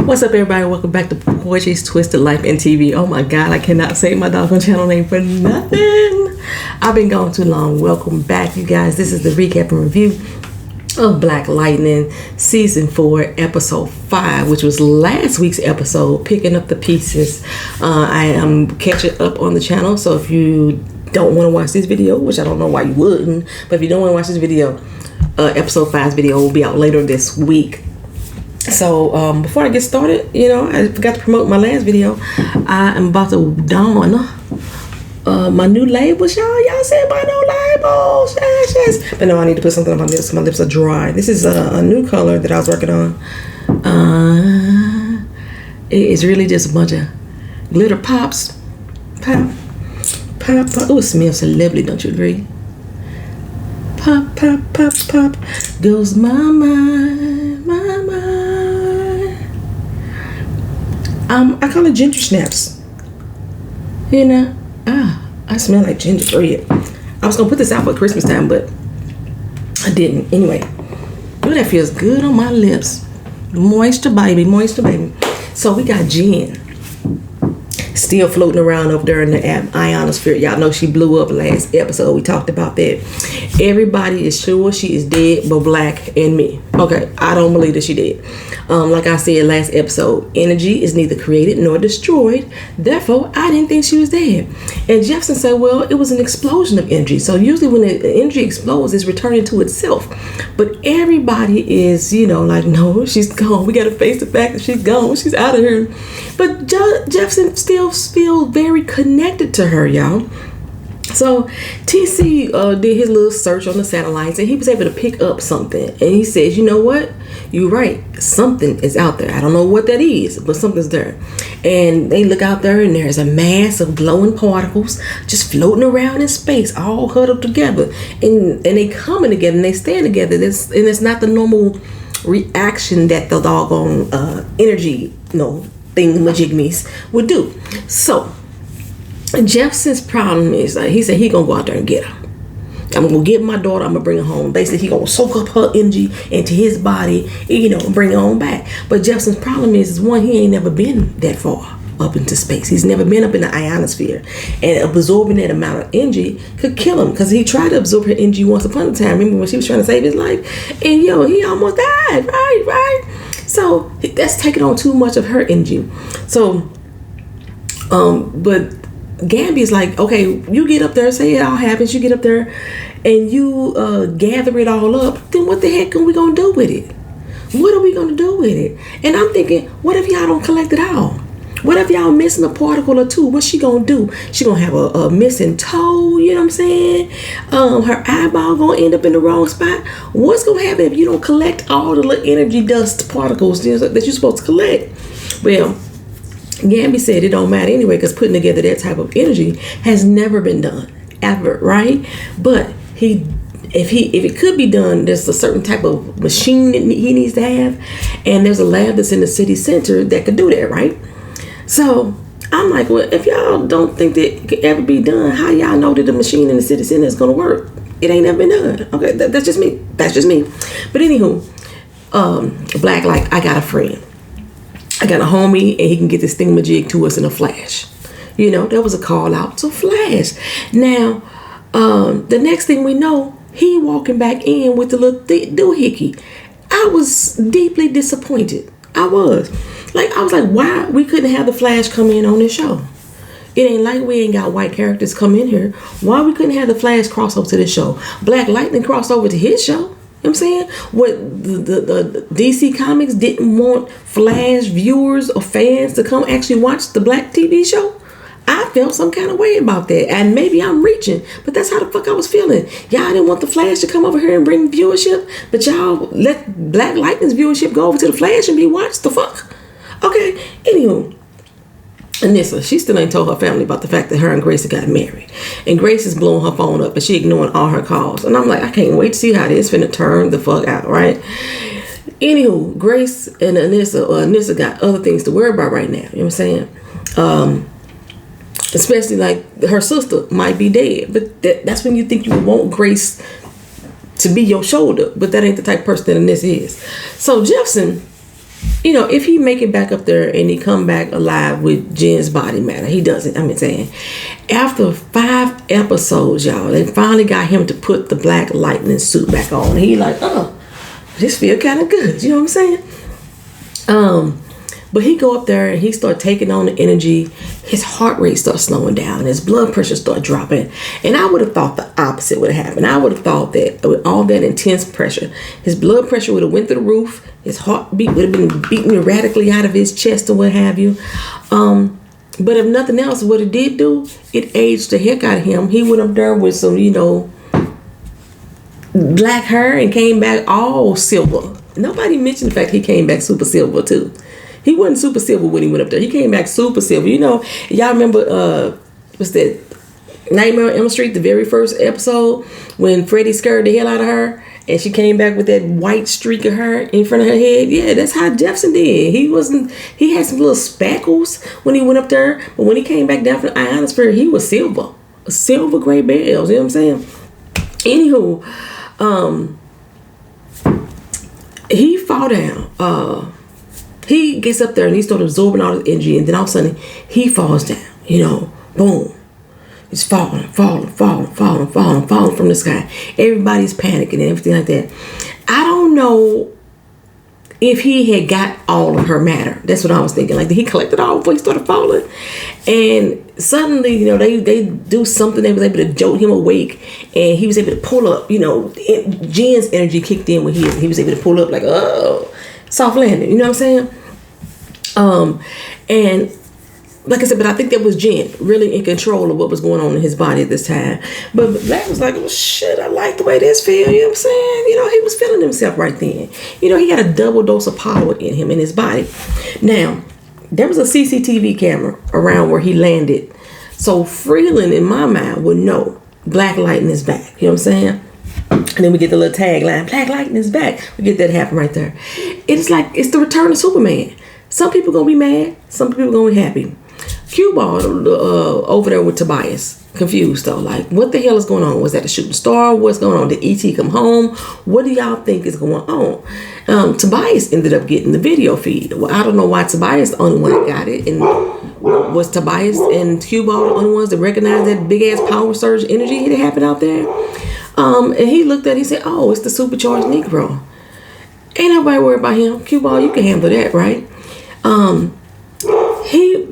What's up, everybody? Welcome back to Poetry's Twisted Life and TV. Oh my God, I cannot say my doggone channel name for nothing. I've been gone too long. Welcome back, you guys. This is the recap and review of Black Lightning Season 4, Episode 5, which was last week's episode, picking up the pieces. I am catching up on the channel, so if you don't want to watch this video, which I don't know why you wouldn't, but if you don't want to watch this video, Episode 5's video will be out later this week. So before I get started, I forgot to promote my last video. I am about to don my new labels, y'all. Y'all see my new labels? Yes. But no, I need to put something on my lips. My lips are dry. This is a new color that I was working on. It is really just a bunch of glitter pops. Pop. Oh, it smells so lovely, don't you agree? Pop, pop, pop, pop, goes my mind, my mind. I call it ginger snaps. I smell like gingerbread. I was gonna put this out for Christmas time, but I didn't. Anyway, ooh, that feels good on my lips. Moisture, baby, moisture, baby. So we got Jen still floating around up there in the ionosphere. Y'all know she blew up last episode. We talked about that. Everybody is sure she is dead but Black and me. Okay, I don't believe that she did. Like I said last episode, energy is neither created nor destroyed. Therefore, I didn't think she was dead. And Jefferson said, well, it was an explosion of energy. So usually when the energy explodes, it's returning to itself. But everybody is, like, no, she's gone. We got to face the fact that she's gone. She's out of here. But Jefferson still feels very connected to her, y'all. So TC did his little search on the satellites and he was able to pick up something. And he says, you know what? You're right. Something is out there. I don't know what that is, but something's there. And they look out there and there's a mass of glowing particles just floating around in space, all huddled together. And they coming together and they stand together. And it's not the normal reaction that the doggone energy, thingamajigmies would do. So Jefferson's problem is he said he gonna go out there and get her. I'm gonna get my daughter, I'm gonna bring her home. Basically, he gonna soak up her energy into his body, and bring her on back. But Jefferson's problem is one, he ain't never been that far up into space. He's never been up in the ionosphere. And absorbing that amount of energy could kill him. Because he tried to absorb her energy once upon a time. Remember when she was trying to save his life? And he almost died, right? So that's taking on too much of her energy. So, but Gambi is like, okay, you get up there, say it all happens, you get up there and you gather it all up, then what the heck are we gonna do with it? What are we gonna do with it? And I'm thinking, what if y'all don't collect it all? What if y'all missing a particle or two? What's she gonna do? She gonna have a missing toe, you know what I'm saying? Her eyeball gonna end up in the wrong spot. What's gonna happen if you don't collect all the little energy dust particles that you're supposed to collect? Well, Gambi said it don't matter anyway, because putting together that type of energy has never been done ever, right? But if it could be done, there's a certain type of machine that he needs to have, and there's a lab that's in the city center that could do that, right? So I'm like, well, if y'all don't think that it could ever be done, how y'all know that the machine in the city center is gonna work? It ain't never been done. Okay, that's just me. But anywho, Black, like, I got a friend. I got a homie and he can get this thingamajig to us in a flash. That was a call out to Flash. Now, the next thing we know, he walking back in with the little doohickey. I was deeply disappointed. I was like, why we couldn't have the Flash come in on this show? It ain't like we ain't got white characters come in here. Why we couldn't have the Flash cross over to this show? Black Lightning cross over to his show. You know what I'm saying? What the DC Comics didn't want Flash viewers or fans to come actually watch the Black TV show? I felt some kind of way about that. And maybe I'm reaching, but that's how the fuck I was feeling. Y'all didn't want the Flash to come over here and bring viewership, but y'all let Black Lightning's viewership go over to the Flash and be watched. The fuck? Okay, anywho. Anissa, she still ain't told her family about the fact that her and Grace got married. And Grace is blowing her phone up and she ignoring all her calls. And I'm like, I can't wait to see how this finna turn the fuck out, right? Anywho, Grace and Anissa got other things to worry about right now. You know what I'm saying? Especially like her sister might be dead. But that's when you think you would want Grace to be your shoulder. But that ain't the type of person that Anissa is. So Jefferson if he make it back up there and he come back alive with Jen's body matter, he doesn't. I'm saying, after 5 episodes, y'all, they finally got him to put the Black Lightning suit back on. He like, oh, this feel kind of good. You know what I'm saying? But he go up there and he start taking on the energy. His heart rate starts slowing down. His blood pressure start dropping. And I would have thought the opposite would have happened. I would have thought that with all that intense pressure, his blood pressure would have went through the roof. His heartbeat would have been beating erratically out of his chest or what have you. But if nothing else, what it did do, it aged the heck out of him. He went up there with some, black hair and came back all silver. Nobody mentioned the fact he came back super silver too. He wasn't super silver when he went up there. He came back super silver. Y'all remember what's that? Nightmare on Elm Street, the very first episode when Freddy scared the hell out of her and she came back with that white streak of hair in front of her head. Yeah, that's how Jefferson did. He had some little speckles when he went up there, but when he came back down from the ionosphere, he was silver. Silver gray bells, you know what I'm saying? Anywho, he fall down. He gets up there and he starts absorbing all his energy, and then all of a sudden he falls down, boom. He's falling from the sky. Everybody's panicking and everything like that. I don't know if he had got all of her matter. That's what I was thinking. Like, he collected all before he started falling. And suddenly, they do something. They was able to jolt him awake, and he was able to pull up. Jen's energy kicked in when he was able to pull up, like, oh, soft landing. You know what I'm saying? And like I said, but I think that was Jen really in control of what was going on in his body at this time. But Black was like, well, shit, I like the way this feel. You know what I'm saying? He was feeling himself right then. He had a double dose of power in him, in his body. Now, there was a CCTV camera around where he landed. So Freeland, in my mind, would know Black Lightning is back. You know what I'm saying? And then we get the little tagline, Black Lightning is back. We get that happen right there. It's like, it's the return of Superman. Some people gonna be mad, some people gonna be happy. Cue Ball over there with Tobias, confused though. Like, what the hell is going on? Was that a shooting star? What's going on? Did E.T. come home? What do y'all think is going on? Tobias ended up getting the video feed. Well, I don't know why Tobias the only one that got it. And was Tobias and Cue Ball the only ones that recognized that big ass power surge energy that happened out there? And he looked at it, he said, oh, it's the supercharged Negro. Ain't nobody worried about him. Cue Ball, you can handle that, right?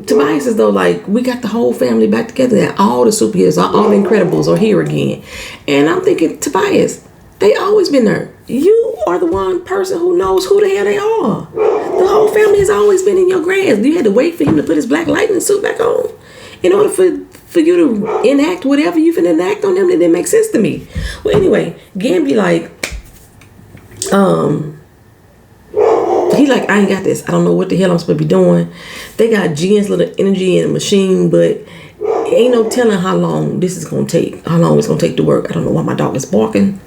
Tobias is though, like, we got the whole family back together and all the superheroes, all the Incredibles are here again. And I'm thinking, Tobias, they always been there. You are the one person who knows who the hell they are. The whole family has always been in your grasp. You had to wait for him to put his Black Lightning suit back on in order for you to enact whatever you finna enact on them. That didn't make sense to me. Well, anyway, Gamby he like, I ain't got this. I don't know what the hell I'm supposed to be doing. They got Jen's little energy in the machine, but ain't no telling how long this is going to take. How long it's going to take to work. I don't know why my dog is barking.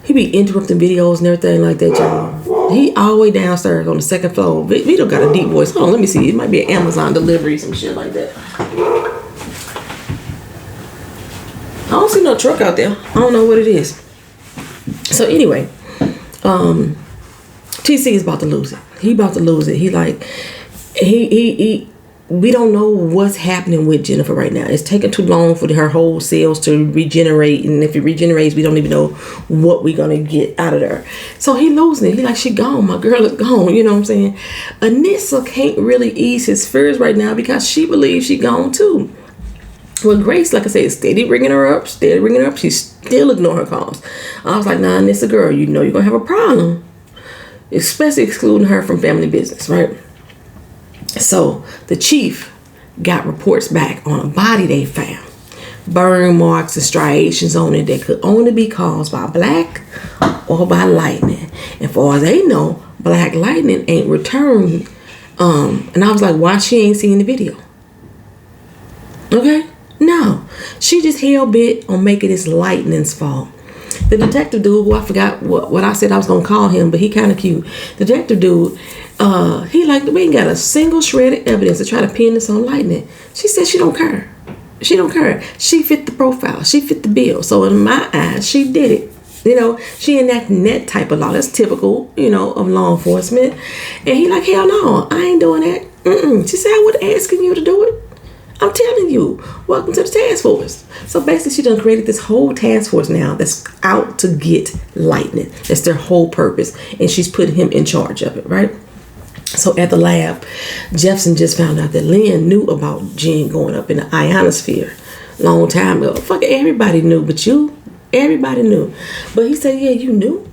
He be interrupting videos and everything like that, y'all. He all the way downstairs on the second floor. Vito got a deep voice. Hold on, let me see. It might be an Amazon delivery, some shit like that. I don't see no truck out there. I don't know what it is. So anyway, TC is about to lose it. He about to lose it. We don't know what's happening with Jennifer right now. It's taking too long for her whole cells to regenerate. And if it regenerates, we don't even know what we're going to get out of there. So he losing it. He like, she gone. My girl is gone. You know what I'm saying? Anissa can't really ease his fears right now because she believes she gone too. Well, Grace, like I said, steady ringing her up. She's still ignoring her calls. I was like, nah, Anissa, girl, you know you're going to have a problem. Especially excluding her from family business, right? So the chief got reports back on a body they found. Burn marks and striations on it that could only be caused by Black or by lightning. And far as they know, Black Lightning ain't returned. And I was like, why she ain't seen the video? Okay? No. She just hell-bent on making this Lightning's fault. The detective dude, who I forgot what I said I was going to call him, but he kind of cute. The detective dude, he like, we ain't got a single shred of evidence to try to pin this on Lightning. She said she don't care. She don't care. She fit the profile. She fit the bill. So in my eyes, she did it. She enacting that type of law. That's typical, of law enforcement. And he like, hell no, I ain't doing that. She said, I wasn't asking you to do it. I'm telling you, welcome to the task force. So basically, she done created this whole task force now that's out to get Lightning. That's their whole purpose. And she's putting him in charge of it, right? So at the lab, Jefferson just found out that Lynn knew about Jen going up in the ionosphere long time ago. Fuck, everybody knew but you. Everybody knew. But he said, yeah, you knew?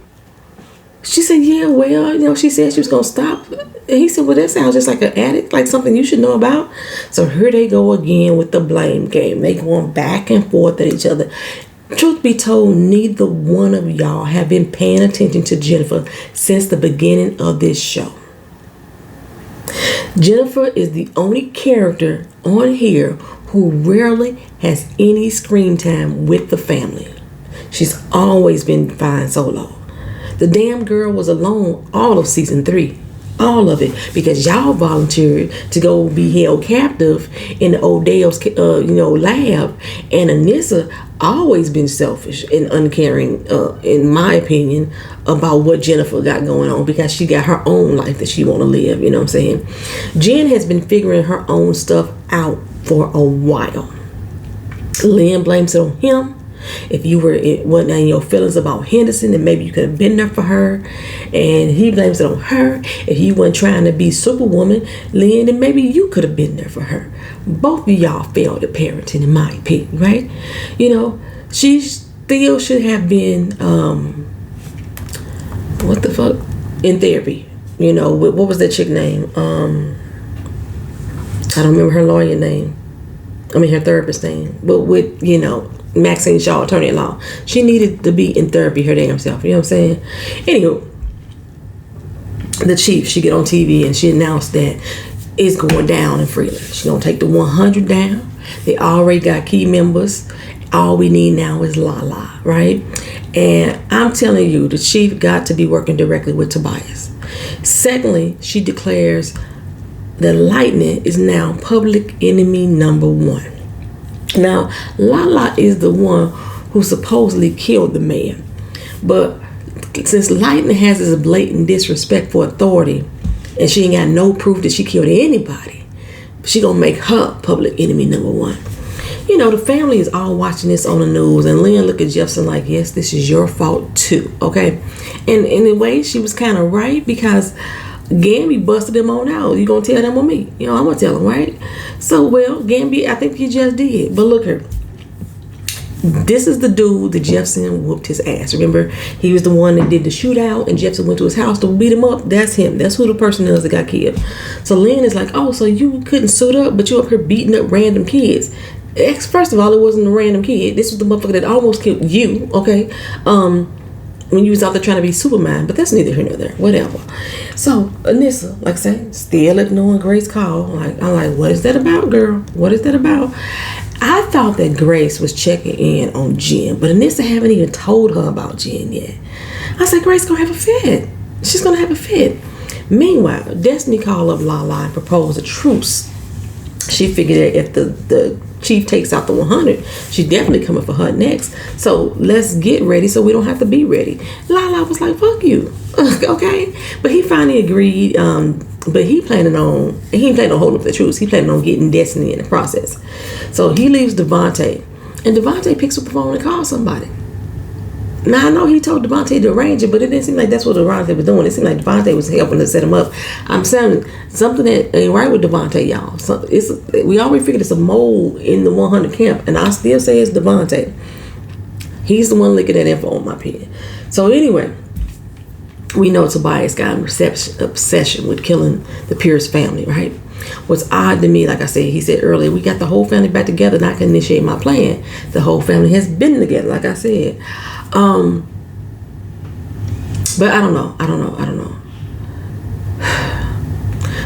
She said, yeah, well, she said she was going to stop. And he said, well, that sounds just like an addict, like something you should know about. So here they go again with the blame game. They going back and forth at each other. Truth be told, neither one of y'all have been paying attention to Jennifer since the beginning of this show. Jennifer is the only character on here who rarely has any screen time with the family. She's always been fine solo. The damn girl was alone all of season 3. All of it. Because y'all volunteered to go be held captive in the O'Dale's, lab. And Anissa always been selfish and uncaring, in my opinion, about what Jennifer got going on. Because she got her own life that she want to live. You know what I'm saying? Jen has been figuring her own stuff out for a while. Lynn blames it on him. If you wasn't in your feelings about Henderson, then maybe you could have been there for her. And he blames it on her. If you weren't trying to be Superwoman, Lynn, then maybe you could have been there for her. Both of y'all failed at parenting, in my opinion, right? She still should have been, in therapy. What was that chick name? I don't remember her lawyer name. Her therapist name. But with, Maxine Shaw, attorney at law. She needed to be in therapy her damn self. You know what I'm saying? Anywho, the chief, she get on TV and she announced that it's going down in Freeland. She's going to take the 100 down. They already got key members. All we need now is Lala, right? And I'm telling you, the chief got to be working directly with Tobias. Secondly, she declares that Lightning is now public enemy number 1. Now, Lala is the one who supposedly killed the man. But since Lightning has this blatant disrespect for authority, and she ain't got no proof that she killed anybody, she gonna make her public enemy number 1. The family is all watching this on the news, and Lynn look at Jefferson like, yes, this is your fault too, okay? And in a way, she was kind of right, because Gamby busted him on out. You gonna tell them on me? I'm gonna tell him, right? So, well, Gamby, I think he just did. But look here. This is the dude that Jefferson whooped his ass. Remember, he was the one that did the shootout, and Jefferson went to his house to beat him up. That's him. That's who the person is that got killed. So Lynn is like, oh, so you couldn't suit up, but you up here beating up random kids. First of all, it wasn't a random kid. This was the motherfucker that almost killed you, okay? When you was out there trying to be Superman, but that's neither here nor there. Whatever. So Anissa, like I say, still ignoring Grace's call. I'm like, what is that about, girl? What is that about? I thought that Grace was checking in on Jen, but Anissa haven't even told her about Jen yet. I said, Grace gonna have a fit. She's gonna have a fit. Meanwhile, Destiny called up Lala and proposed a truce. She figured that if the chief takes out the 100, she's definitely coming for her next. So let's get ready so we don't have to be ready. Lala was like, fuck you. Okay? But he finally agreed. But he ain't planning on holding up the truce. He planning on getting Destiny in the process. So he leaves Devontae. And Devontae picks up the phone and calls somebody. Now, I know he told Devontae to arrange it, but it didn't seem like that's what Devontae was doing. It seemed like Devontae was helping to set him up. I'm saying something that ain't right with Devontae, y'all. So we always figured it's a mole in the 100 camp, and I still say it's Devontae. He's the one leaking that info on my pen. So anyway, we know Tobias got an obsession with killing the Pierce family, right? What's odd to me, like I said, he said earlier, we got the whole family back together and I can initiate my plan. The whole family has been together, like I said. But I don't know.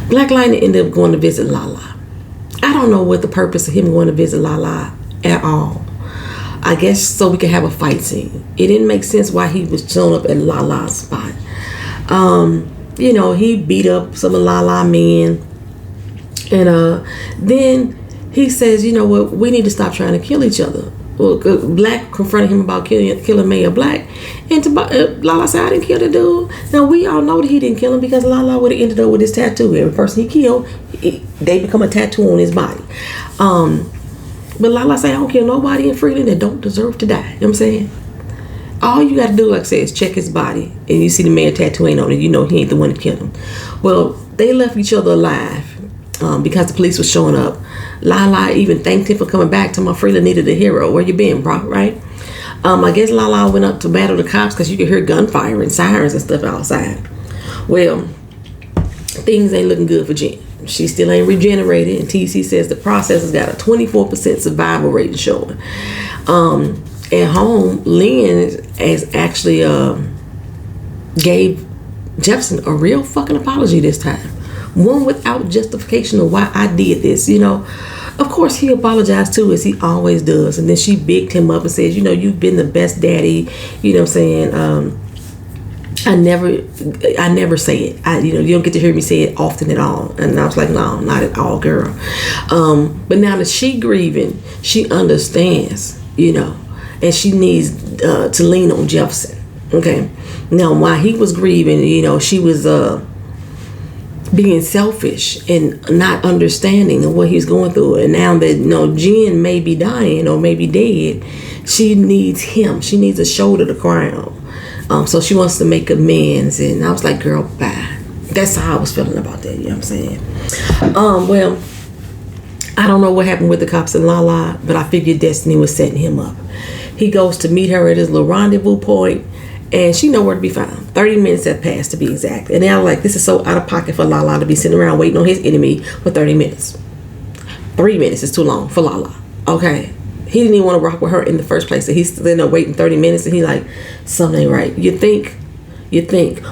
Black Lightning ended up going to visit Lala. I don't know what the purpose of him going to visit Lala at all. I guess so we could have a fight scene. It didn't make sense why he was showing up at Lala's spot. He beat up some of Lala men. And then he says, you know what, we need to stop trying to kill each other. Well, Black confronted him about killing Mayor Black, and Lala said, "I didn't kill the dude." Now we all know that he didn't kill him because Lala would have ended up with his tattoo. Every person he killed, they become a tattoo on his body. But Lala said, "I don't kill nobody in Freeland that don't deserve to die." You know what I'm saying? All you got to do, like I said, is check his body, and you see the man tattooing on it. You know he ain't the one that killed him. Well, they left each other alive because the police was showing up. Lala even thanked him for coming back. To my Freeland needed a hero. Where you been, bro? Right? I guess Lala went up to battle the cops because you could hear gunfire and sirens and stuff outside. Well, things ain't looking good for Jen. She still ain't regenerated, and TC says the process has got a 24% survival rate showing. At home, Lynn has actually gave Jefferson a real fucking apology this time. One without justification of why I did this, you know. Of course, he apologized too, as he always does. And then she bigged him up and says, you know, you've been the best daddy. You know what I'm saying? I never say it. You don't get to hear me say it often at all. And I was like, no, not at all, girl. But now that she grieving, she understands, you know. And she needs to lean on Jefferson. Okay. Now, while he was grieving, you know, she was being selfish and not understanding of what he's going through. And now that, you know, Jen may be dying or may be dead, she needs him. She needs a shoulder to cry on. So she wants to make amends. And I was like, girl, bye. That's how I was feeling about that. You know what I'm saying? Well, I don't know what happened with the cops and Lala, but I figured Destiny was setting him up. He goes to meet her at his little rendezvous point, and she nowhere to be found. 30 minutes have passed, to be exact. And now, like, this is so out of pocket for Lala to be sitting around waiting on his enemy for 30 minutes. 3 minutes is too long for Lala. Okay. He didn't even want to rock with her in the first place. So he's sitting there waiting 30 minutes, and he like, something ain't right. You think,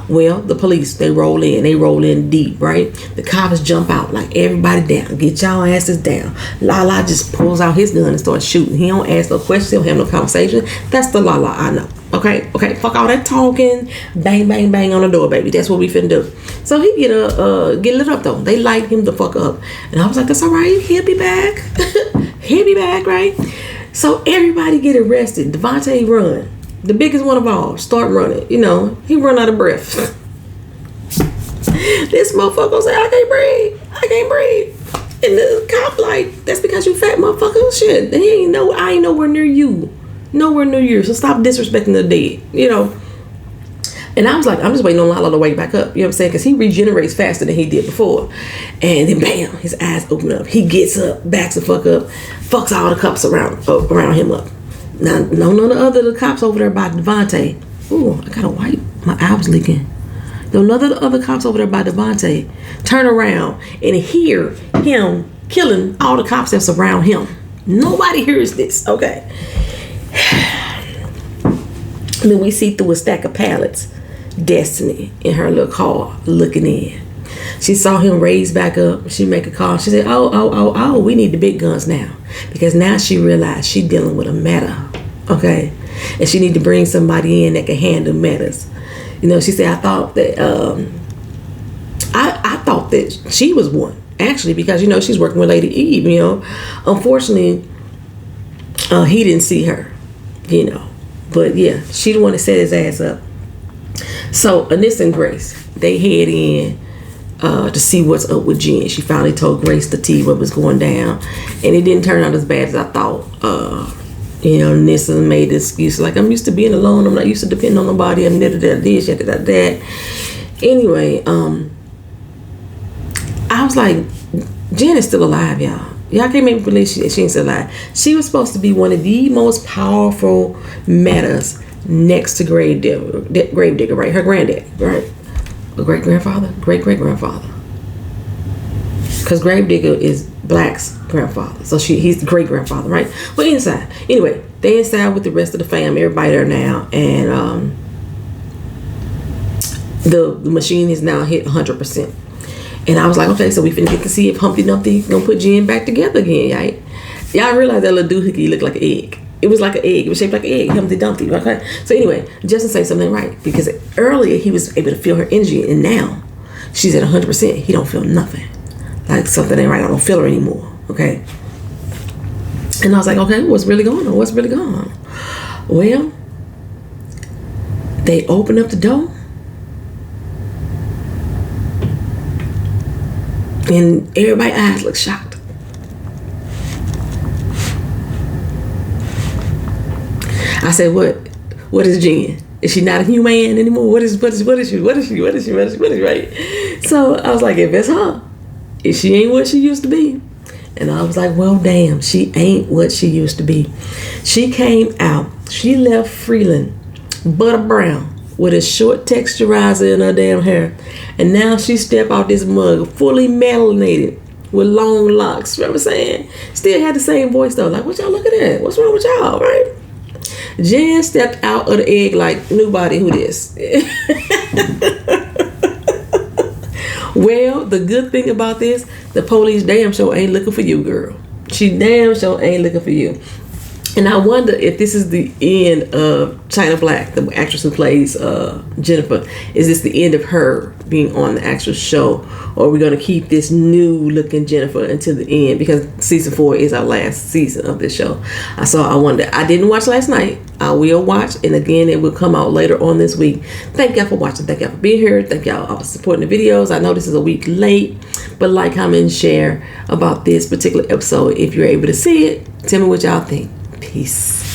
well, the police, they roll in deep, right? The cops jump out, like, everybody down, get y'all asses down. Lala just pulls out his gun and starts shooting. He don't ask no questions, he don't have no conversation. That's the Lala I know. Okay, fuck all that talking. Bang, bang, bang on the door, baby. That's what we finna do. So he get lit up though. They light him the fuck up. And I was like, that's all right, he'll be back. He'll be back, right? So everybody get arrested. Devontae run. The biggest one of all, start running. You know, he run out of breath. This motherfucker say, I can't breathe. And the cop like, that's because you fat motherfucker. Shit, I ain't nowhere near you. Nowhere near you. So stop disrespecting the dead, you know. And I was like, I'm just waiting on Lala to wake back up. You know what I'm saying? Because he regenerates faster than he did before. And then bam, his eyes open up. He gets up, backs the fuck up, fucks all the cops around him up. Now, none of the cops over there by Devontae. Ooh, I gotta wipe. My eye was leaking. None of the other cops over there by Devontae turn around and hear him killing all the cops that surround him. Nobody hears this. Okay. And then we see through a stack of pallets Destiny in her little car looking in. She saw him raise back up. She make a call. She said, oh, we need the big guns now. Because now she realized she dealing with a matter. Okay. And she need to bring somebody in that can handle matters. You know, she said, I thought that I thought that she was one. Actually, because, you know, she's working with Lady Eve, you know. Unfortunately, he didn't see her, you know. But yeah, she the one that set his ass up. So Anissa and Grace, they head in to see what's up with Jen. She finally told Grace the tea what was going down, and it didn't turn out as bad as I thought. You know, Anissa made this excuse like, I'm used to being alone. I'm not used to depending on nobody. I'm that. Anyway, I was like, Jen is still alive, y'all. Y'all can't make me believe she ain't still alive. She was supposed to be one of the most powerful matters next to Gravedigger, right? Her granddad, right? A great-grandfather? Great-great-grandfather. Because Gravedigger is Black's grandfather. So he's the great-grandfather, right? But inside. Anyway, they inside with the rest of the fam. Everybody there now. And the machine is now hit 100%. And I was like, okay, so we finna get to see if Humpty Dumpty gonna put Jen back together again, right? Y'all realize that little doohickey looked like an egg. It was like an egg. It was shaped like an egg. Humpty Dumpty. Okay. So anyway, Justin said something right, because earlier he was able to feel her energy, and now she's at 100%. He don't feel nothing. Like something ain't right. I don't feel her anymore. Okay. And I was like, okay, what's really going on? What's really going on? Well, they opened up the door, and everybody's eyes looked shocked. I said, what is Jen? Is she not a human anymore? What is she? Right? So I was like, if it's her, if she ain't what she used to be. And I was like, well, damn, she ain't what she used to be. She came out. She left Freeland butter brown with a short texturizer in her damn hair. And now she stepped out this mug fully melanated with long locks. You know what I'm saying? Still had the same voice though. Like, what y'all looking at? What's wrong with y'all, right? Jen stepped out of the egg like, nobody who this. Well, the good thing about this, the police damn sure ain't looking for you, girl. She damn sure ain't looking for you. And I wonder if this is the end of China Black, the actress who plays Jennifer. Is this the end of her being on the actual show? Or are we going to keep this new looking Jennifer until the end? Because season 4 is our last season of this show. I wonder. I didn't watch last night. I will watch. And again, it will come out later on this week. Thank y'all for watching. Thank y'all for being here. Thank y'all for supporting the videos. I know this is a week late. But like, comment, and share about this particular episode. If you're able to see it, tell me what y'all think. Peace.